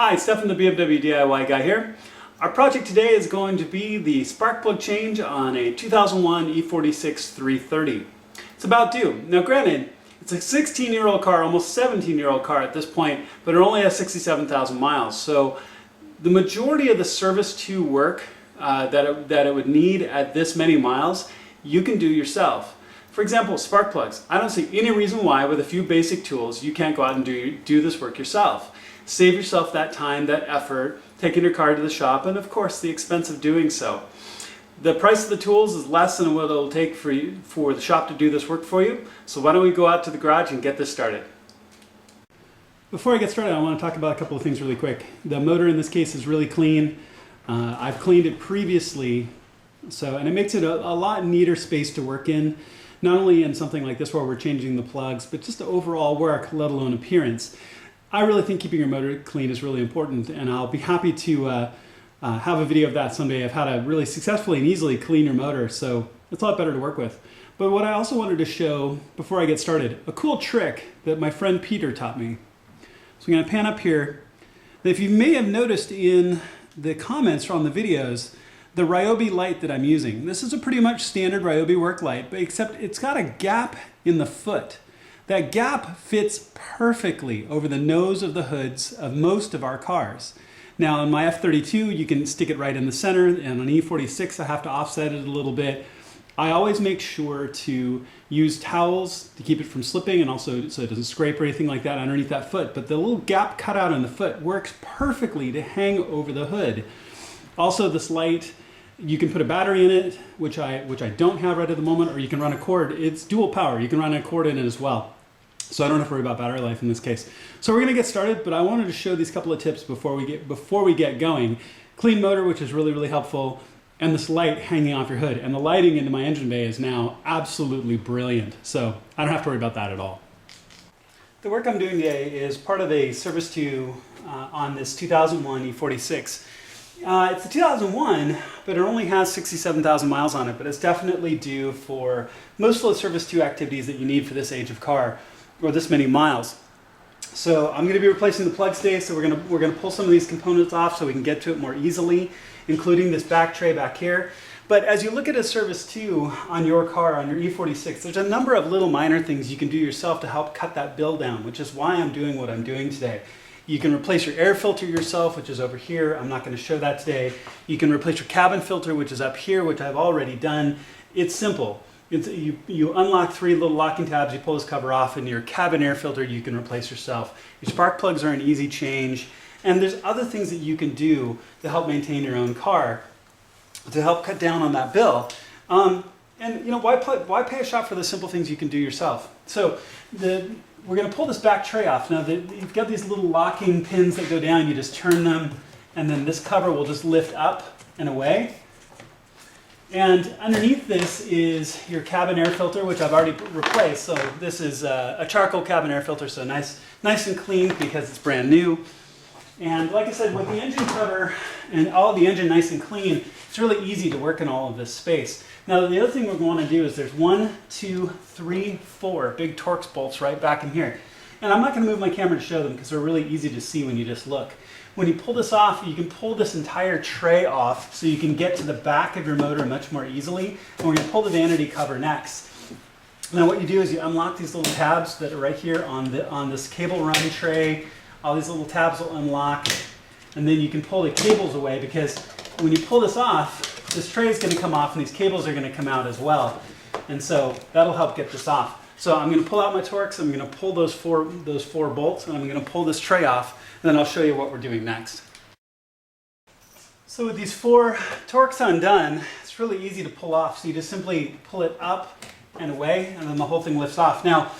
Hi, Stefan the BMW DIY guy here. Our project today is going to be the spark plug change on a 2001 E46 330. It's about due. Now granted, it's a 16-year-old car, almost 17-year-old car at this point, but it only has 67,000 miles. So the majority of the service to work that it would need at this many miles, you can do yourself. For example, spark plugs. I don't see any reason why with a few basic tools you can't go out and do this work yourself. Save yourself that time, that effort, taking your car to the shop, and of course the expense of doing so. The price of the tools is less than what it'll take for the shop to do this work for you. So why don't we go out to the garage and get this started. Before I get started, I want to talk about a couple of things really quick. The motor in this case is really clean. I've cleaned it previously, and it makes it a lot neater space to work in. Not only in something like this where we're changing the plugs, but just the overall work, let alone appearance. I really think keeping your motor clean is really important, and I'll be happy to have a video of that someday of how to really successfully and easily clean your motor, so it's a lot better to work with. But what I also wanted to show before I get started, a cool trick that my friend Peter taught me. So I'm going to pan up here. If you may have noticed in the comments from the videos, the Ryobi light that I'm using. This is a pretty much standard Ryobi work light, but except it's got a gap in the foot. That gap fits perfectly over the nose of the hoods of most of our cars. Now on my F32 you can stick it right in the center, and on E46 I have to offset it a little bit. I always make sure to use towels to keep it from slipping and also so it doesn't scrape or anything like that underneath that foot. But the little gap cut out in the foot works perfectly to hang over the hood. Also this light, you can put a battery in it, which I don't have right at the moment, or you can run a cord. It's dual power. You can run a cord in it as well. So I don't have to worry about battery life in this case. So we're going to get started, but I wanted to show these couple of tips before we get going. Clean motor, which is really, really helpful, and this light hanging off your hood. And the lighting into my engine bay is now absolutely brilliant. So I don't have to worry about that at all. The work I'm doing today is part of a service to on this 2001 E46. It's a 2001, but it only has 67,000 miles on it, but it's definitely due for most of the service to activities that you need for this age of car, or this many miles. So I'm going to be replacing the plug today, so we're going to pull some of these components off so we can get to it more easily, including this back tray back here. But as you look at a service too on your car, on your E46, there's a number of little minor things you can do yourself to help cut that bill down, which is why I'm doing what I'm doing today. You can replace your air filter yourself, which is over here. I'm not going to show that today. You can replace your cabin filter, which is up here, which I've already done. It's simple. You unlock three little locking tabs, you pull this cover off, and your cabin air filter you can replace yourself. Your spark plugs are an easy change. And there's other things that you can do to help maintain your own car, to help cut down on that bill. And you know, why pay a shop for the simple things you can do yourself? So we're going to pull this back tray off. Now you've got these little locking pins that go down, you just turn them, and then this cover will just lift up and away. And underneath this is your cabin air filter, which I've already replaced. So this is a charcoal cabin air filter, so nice and clean because it's brand new. And like I said, with the engine cover and all the engine nice and clean, it's really easy to work in all of this space. Now the other thing we're going to do is there's 1, 2, 3, 4 big Torx bolts right back in here. And I'm not going to move my camera to show them because they're really easy to see when you just look. When you pull this off, you can pull this entire tray off so you can get to the back of your motor much more easily. And we're going to pull the vanity cover next. Now what you do is you unlock these little tabs that are right here on this cable run tray. All these little tabs will unlock, and then you can pull the cables away, because when you pull this off, this tray is going to come off and these cables are going to come out as well. And so that'll help get this off. So I'm going to pull out my Torx, I'm going to pull those four bolts, and I'm going to pull this tray off, and then I'll show you what we're doing next. So with these 4 Torx undone, it's really easy to pull off. So you just simply pull it up and away, and then the whole thing lifts off. Now,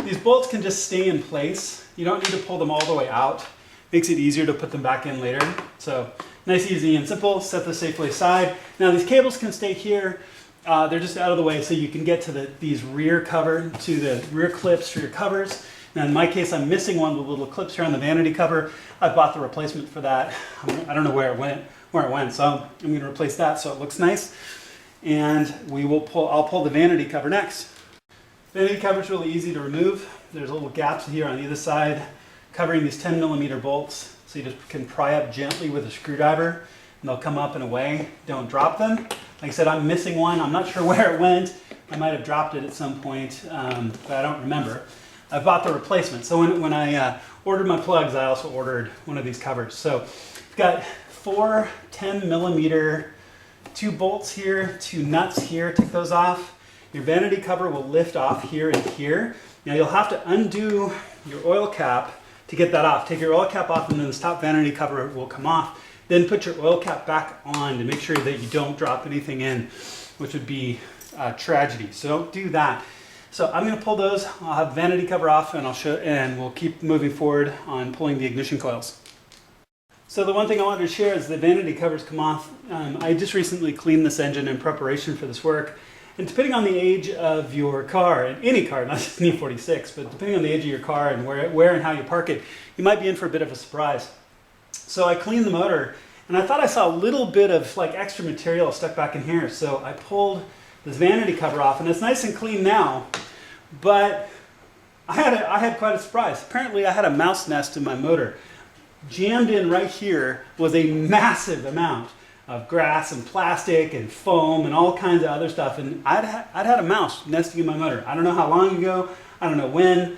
these bolts can just stay in place. You don't need to pull them all the way out. Makes it easier to put them back in later. So nice, easy, and simple. Set this safely aside. Now these cables can stay here. They're just out of the way, so you can get to these rear clips for your covers. Now in my case, I'm missing one of the little clips here on the vanity cover. I bought the replacement for that. I don't know where it went, so I'm going to replace that so it looks nice. And I'll pull the vanity cover next. Vanity cover is really easy to remove. There's little gaps here on either side. covering these 10mm bolts. So you just can pry up gently with a screwdriver and they'll come up and away. Don't drop them. Like I said, I'm missing one. I'm not sure where it went. I might have dropped it at some point, but I don't remember. I bought the replacement. So when I ordered my plugs, I also ordered one of these covers. So I've got 4 10mm, 2 bolts here, 2 nuts here. Take those off. Your vanity cover will lift off here and here. Now you'll have to undo your oil cap to get that off. Take your oil cap off and then this top vanity cover will come off. Then put your oil cap back on to make sure that you don't drop anything in, which would be a tragedy. So don't do that. So I'm going to pull those. I'll have the vanity cover off and we'll keep moving forward on pulling the ignition coils. So the one thing I wanted to share is the vanity covers come off. I just recently cleaned this engine in preparation for this work. And depending on the age of your car, and any car, not just an E46, but depending on the age of your car and where and how you park it, you might be in for a bit of a surprise. So I cleaned the motor and I thought I saw a little bit of like extra material stuck back in here. So I pulled this vanity cover off and it's nice and clean now, but I had quite a surprise. Apparently I had a mouse nest in my motor. Jammed in right here was a massive amount of grass and plastic and foam and all kinds of other stuff. And I'd had a mouse nesting in my motor. I don't know how long ago, I don't know when.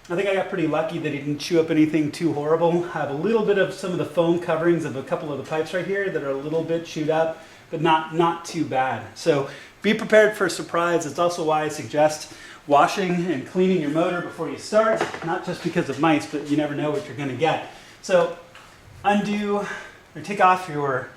I think I got pretty lucky that he didn't chew up anything too horrible. I have a little bit of some of the foam coverings of a couple of the pipes right here that are a little bit chewed up, but not too bad. So be prepared for a surprise. It's also why I suggest washing and cleaning your motor before you start, not just because of mice, but you never know what you're gonna get. So undo or take off your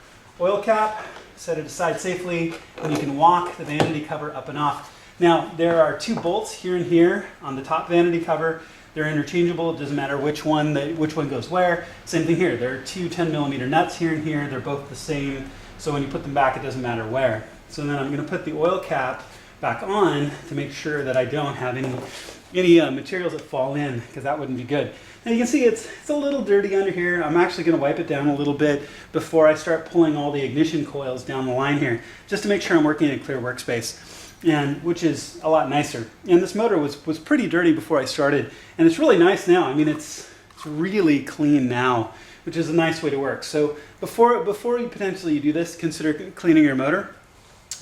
oil cap, set it aside safely, and you can walk the vanity cover up and off. Now, there are 2 bolts here and here on the top vanity cover. They're interchangeable. It doesn't matter which one goes where. Same thing here. There are 2 10mm nuts here and here. They're both the same. So when you put them back, it doesn't matter where. So then I'm going to put the oil cap back on to make sure that I don't have any materials that fall in, because that wouldn't be good. Now you can see it's a little dirty under here. I'm actually going to wipe it down a little bit before I start pulling all the ignition coils down the line here, just to make sure I'm working in a clear workspace, and which is a lot nicer. And this motor was pretty dirty before I started, and it's really nice now. I mean, it's really clean now, which is a nice way to work. So before you potentially do this, consider cleaning your motor.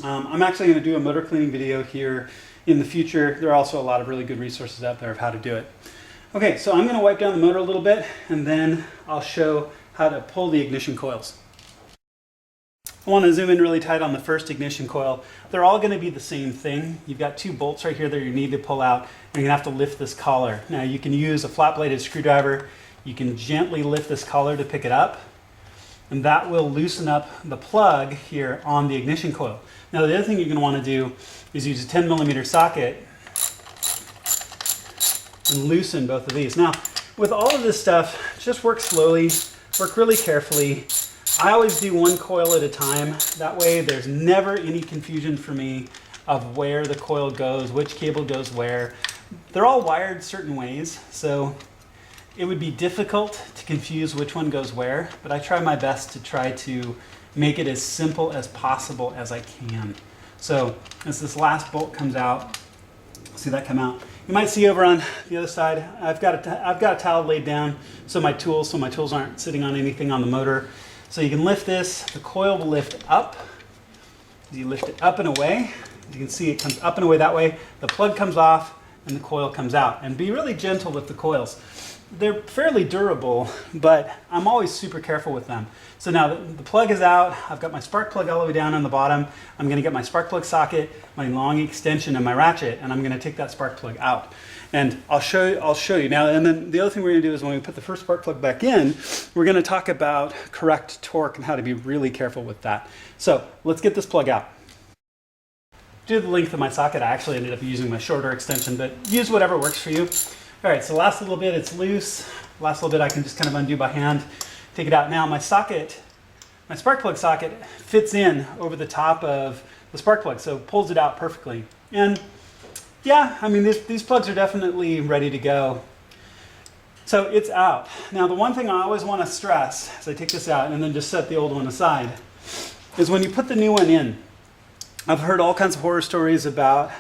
I'm actually going to do a motor cleaning video here in the future. There are also a lot of really good resources out there of how to do it. Okay, so I'm going to wipe down the motor a little bit, and then I'll show how to pull the ignition coils. I want to zoom in really tight on the first ignition coil. They're all going to be the same thing. You've got 2 bolts right here that you need to pull out, and you're going to have to lift this collar. Now you can use a flat-bladed screwdriver. You can gently lift this collar to pick it up, and that will loosen up the plug here on the ignition coil. Now the other thing you're going to want to do is use a 10mm socket and loosen both of these. Now, with all of this stuff, just work slowly, work really carefully. I always do 1 coil at a time. That way there's never any confusion for me of where the coil goes, which cable goes where. They're all wired certain ways, so it would be difficult to confuse which one goes where, but I try my best to try to make it as simple as possible as I can. So as this last bolt comes out, see that come out. You might see over on the other side, I've got a towel laid down so my tools aren't sitting on anything on the motor. So you can lift this, the coil will lift up. You lift it up and away. You can see it comes up and away that way. The plug comes off and the coil comes out. And be really gentle with the coils. They're fairly durable, but I'm always super careful with them. So now the plug is out. I've got my spark plug all the way down on the bottom. I'm going to get my spark plug socket, my long extension, and my ratchet, and I'm going to take that spark plug out. And I'll show you now. And then the other thing we're going to do is when we put the first spark plug back in, we're going to talk about correct torque and how to be really careful with that. So let's get this plug out. Due to the length of my socket, I actually ended up using my shorter extension, but use whatever works for you. All right, so last little bit, it's loose. Last little bit I can just kind of undo by hand, take it out. Now my socket, my spark plug socket fits in over the top of the spark plug, so it pulls it out perfectly. And yeah, I mean, these plugs are definitely ready to go. So it's out. Now the one thing I always want to stress as I take this out and then just set the old one aside is when you put the new one in, I've heard all kinds of horror stories about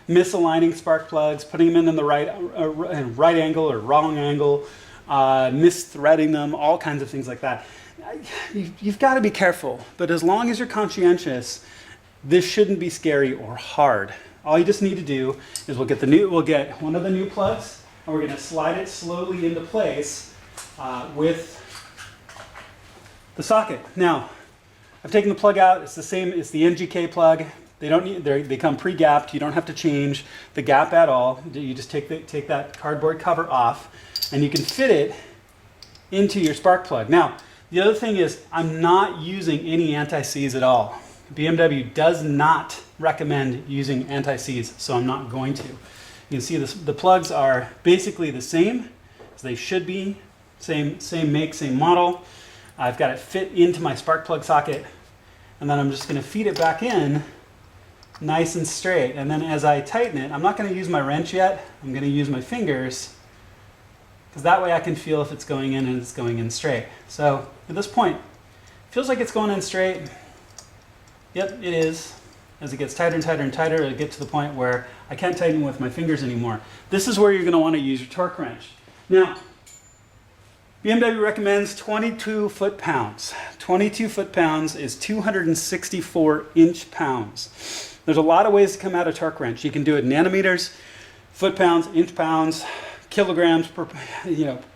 misaligning spark plugs, putting them in the right angle or wrong angle, misthreading them, all kinds of things like that. You've got to be careful, but as long as you're conscientious, this shouldn't be scary or hard. All you just need to do is we'll get one of the new plugs, and we're going to slide it slowly into place with the socket. Now, I've taken the plug out. It's the same. It's the NGK plug. They come pre-gapped. You don't have to change the gap at all. You just take that cardboard cover off, and you can fit it into your spark plug. Now, the other thing is I'm not using any anti-seize at all. BMW does not recommend using anti-seize, so I'm not going to. You can see the plugs are basically the same as they should be. Same make, same model. I've got it fit into my spark plug socket, and then I'm just going to feed it back in nice and straight. And then as I tighten it, I'm not going to use my wrench yet. I'm going to use my fingers, because that way I can feel if it's going in and it's going in straight. So at this point, it feels like it's going in straight. Yep, it is. As it gets tighter and tighter and tighter, it'll get to the point where I can't tighten with my fingers anymore. This is where you're going to want to use your torque wrench. Now, BMW recommends 22 foot-pounds. 22 foot-pounds is 264 inch-pounds. There's a lot of ways to come out a torque wrench. You can do it in nanometers, foot-pounds, inch-pounds, kilograms,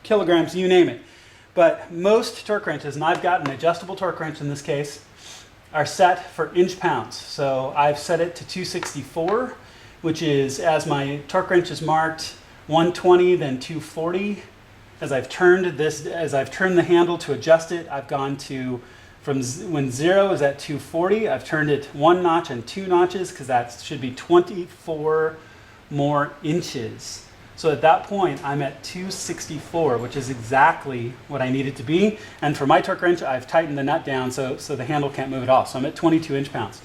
kilograms, you name it. But most torque wrenches, and I've got an adjustable torque wrench in this case, are set for inch-pounds. So I've set it to 264, which is, as my torque wrench is marked, 120, then 240. As I've turned the handle to adjust it, I've gone to, from when 0 is at 240, I've turned it 1 notch and 2 notches, because that should be 24 more inches. So at that point, I'm at 264, which is exactly what I need it to be. And for my torque wrench, I've tightened the nut down so the handle can't move at all. So I'm at 22 inch-pounds.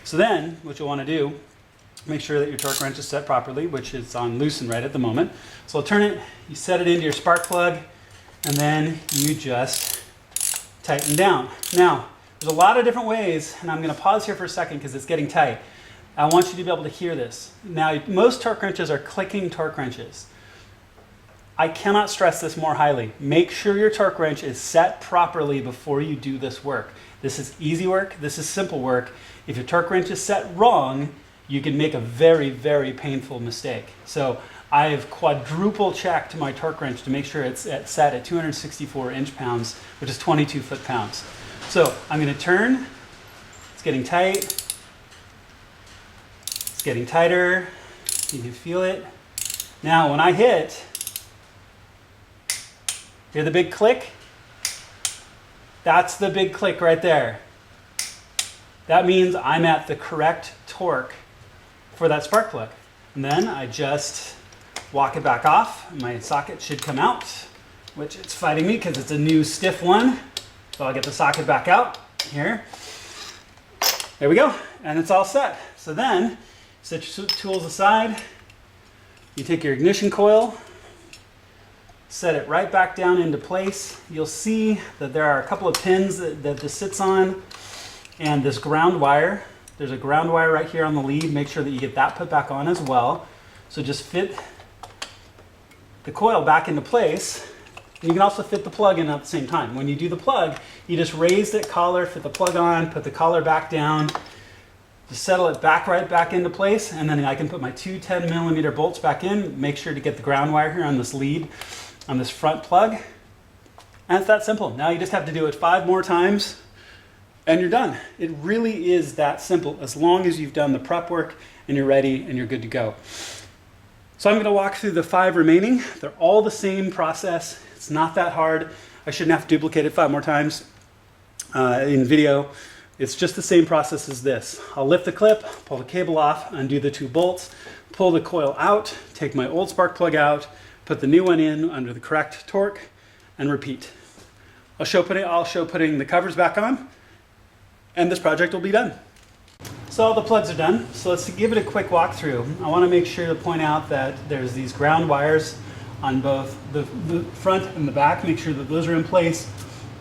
So then, what you'll want to do, make sure that your torque wrench is set properly, which is on loose and right at the moment. So I'll turn it, you set it into your spark plug, and then you just tighten down. Now, there's a lot of different ways, and I'm going to pause here for a second because it's getting tight. I want you to be able to hear this. Now, most torque wrenches are clicking torque wrenches. I cannot stress this more highly. Make sure your torque wrench is set properly before you do this work. This is easy work. This is simple work. If your torque wrench is set wrong, you can make a very, very painful mistake. So I've quadruple checked my torque wrench to make sure it's set at 264 inch-pounds, which is 22 foot-pounds. So I'm going to turn. It's getting tight. It's getting tighter. You can feel it. Now, when I hit, hear the big click? That's the big click right there. That means I'm at the correct torque for that spark plug. And then I just walk it back off. My socket should come out, which it's fighting me because it's a new stiff one. So I'll get the socket back out here. There we go. And it's all set. So then, set your tools aside. You take your ignition coil, set it right back down into place. You'll see that there are a couple of pins that this sits on, and this ground wire. There's a ground wire right here on the lead. Make sure that you get that put back on as well. So just fit the coil back into place. And you can also fit the plug in at the same time. When you do the plug, you just raise that collar, fit the plug on, put the collar back down, just settle it right back into place, and then I can put my two 10mm bolts back in. Make sure to get the ground wire here on this lead, on this front plug. And it's that simple. Now you just have to do it 5 more times, and you're done. It really is that simple, as long as you've done the prep work and you're ready and you're good to go. So I'm going to walk through the 5 remaining. They're all the same process. It's not that hard. I shouldn't have to duplicate it 5 more times in video. It's just the same process as this. I'll lift the clip, pull the cable off, undo the 2 bolts, pull the coil out, take my old spark plug out, put the new one in under the correct torque, and repeat. I'll show putting the covers back on, and this project will be done. So all the plugs are done. So let's give it a quick walkthrough. I want to make sure to point out that there's these ground wires on both the front and the back. Make sure that those are in place.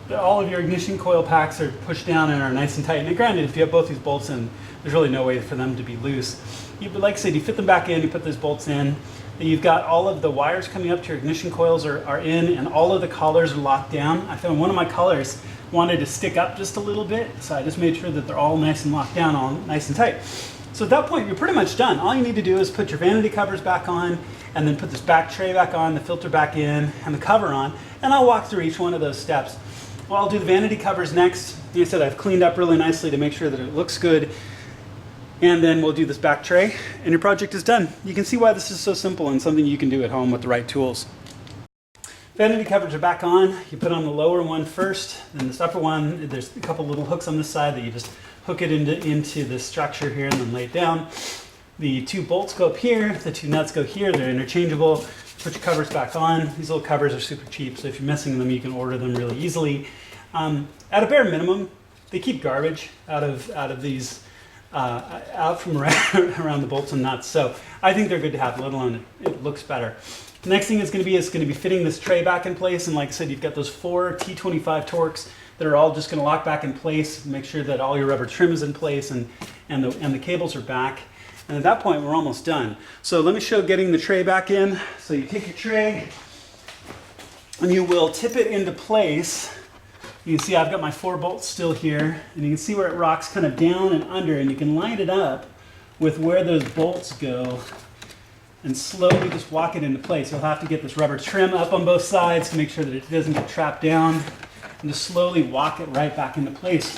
That all of your ignition coil packs are pushed down and are nice and tight. And granted, if you have both these bolts in, there's really no way for them to be loose. But like I said, you fit them back in, you put those bolts in. that you've got all of the wires coming up to your ignition coils are in, and all of the collars are locked down. I found one of my collars wanted to stick up just a little bit, so I just made sure that they're all nice and locked down, all nice and tight. So at that point, you're pretty much done. All you need to do is put your vanity covers back on, and then put this back tray back on, the filter back in, and the cover on, and I'll walk through each one of those steps. Well, I'll do the vanity covers next. Like I said, I've cleaned up really nicely to make sure that it looks good. And then we'll do this back tray, and your project is done. You can see why this is so simple and something you can do at home with the right tools. Vanity covers are back on. You put on the lower one first, then this upper one. There's a couple little hooks on this side that you just hook it into the structure here and then lay it down. The two bolts go up here, the two nuts go here, they're interchangeable. Put your covers back on. These little covers are super cheap, so if you're missing them, you can order them really easily. At a bare minimum, they keep garbage out of these, out from around the bolts and nuts. So I think they're good to have, let alone it looks better. The next thing is going to be fitting this tray back in place, and like I said, you've got those 4 T25 Torx that are all just going to lock back in place. Make sure that all your rubber trim is in place and the cables are back. And at that point, we're almost done. So let me show getting the tray back in. So you take your tray and you will tip it into place. You can see I've got my 4 bolts still here, and you can see where it rocks kind of down and under, and you can line it up with where those bolts go and slowly just walk it into place. You'll have to get this rubber trim up on both sides to make sure that it doesn't get trapped down, and just slowly walk it right back into place,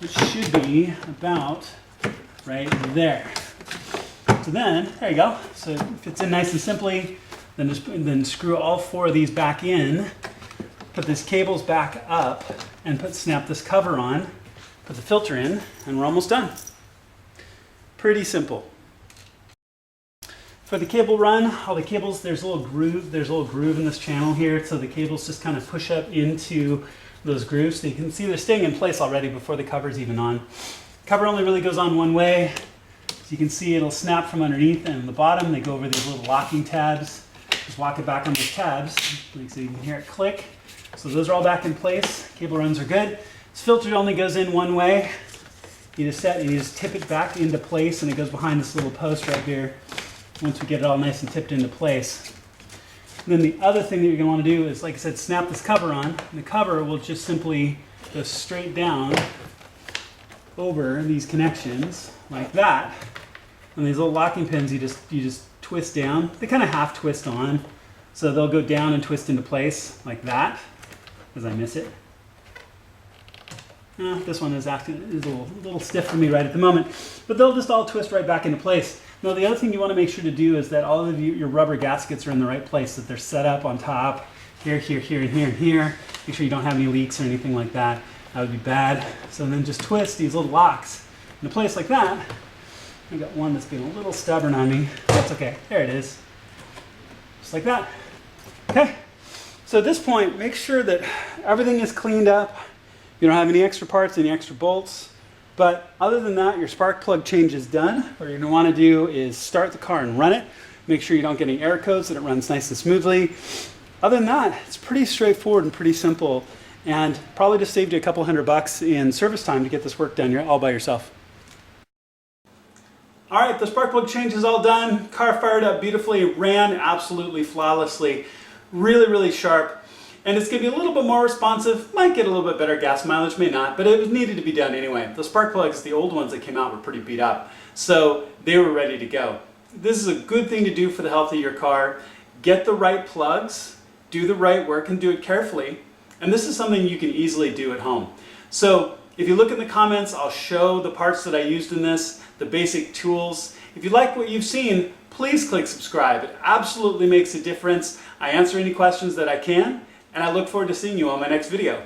which should be about right there. So then, there you go. So it fits in nice and simply. Then screw all 4 of these back in, put these cables back up, and snap this cover on, put the filter in, and we're almost done. Pretty simple. For the cable run, all the cables, there's a little groove in this channel here, so the cables just kind of push up into those grooves. So you can see they're staying in place already before the cover's even on. Cover only really goes on one way. You can see it'll snap from underneath, and the bottom they go over these little locking tabs. Just walk it back on those tabs, so you can hear it click. So those are all back in place. Cable runs are good. This filter only goes in one way. You just tip it back into place, and it goes behind this little post right here once we get it all nice and tipped into place. And then the other thing that you're going to want to do is, like I said, snap this cover on, and the cover will just simply go straight down over these connections like that. And these little locking pins, you just twist down. They kind of half twist on, so they'll go down and twist into place like that, as I miss it. This one is a little stiff for me right at the moment, but they'll just all twist right back into place. Now the other thing you want to make sure to do is that all of your rubber gaskets are in the right place, that they're set up on top, here, here, here, and here, and here. Make sure you don't have any leaks or anything like that. That would be bad. So then just twist these little locks into place like that. I got one that's being a little stubborn on me. That's okay. There it is. Just like that. Okay. So at this point, make sure that everything is cleaned up. You don't have any extra parts, any extra bolts. But other than that, your spark plug change is done. What you're going to want to do is start the car and run it. Make sure you don't get any error codes, that it runs nice and smoothly. Other than that, it's pretty straightforward and pretty simple, and probably just saved you a couple $100 in service time to get this work done. You're all by yourself. All right, the spark plug change is all done. Car fired up beautifully, ran absolutely flawlessly, really, really sharp. And it's going to be a little bit more responsive, might get a little bit better gas mileage, may not, but it was needed to be done anyway. The spark plugs, the old ones that came out, were pretty beat up, so they were ready to go. This is a good thing to do for the health of your car. Get the right plugs, do the right work, and do it carefully. And this is something you can easily do at home. So if you look in the comments, I'll show the parts that I used in this, the basic tools. If you like what you've seen, please click subscribe. It absolutely makes a difference. I answer any questions that I can, and I look forward to seeing you on my next video.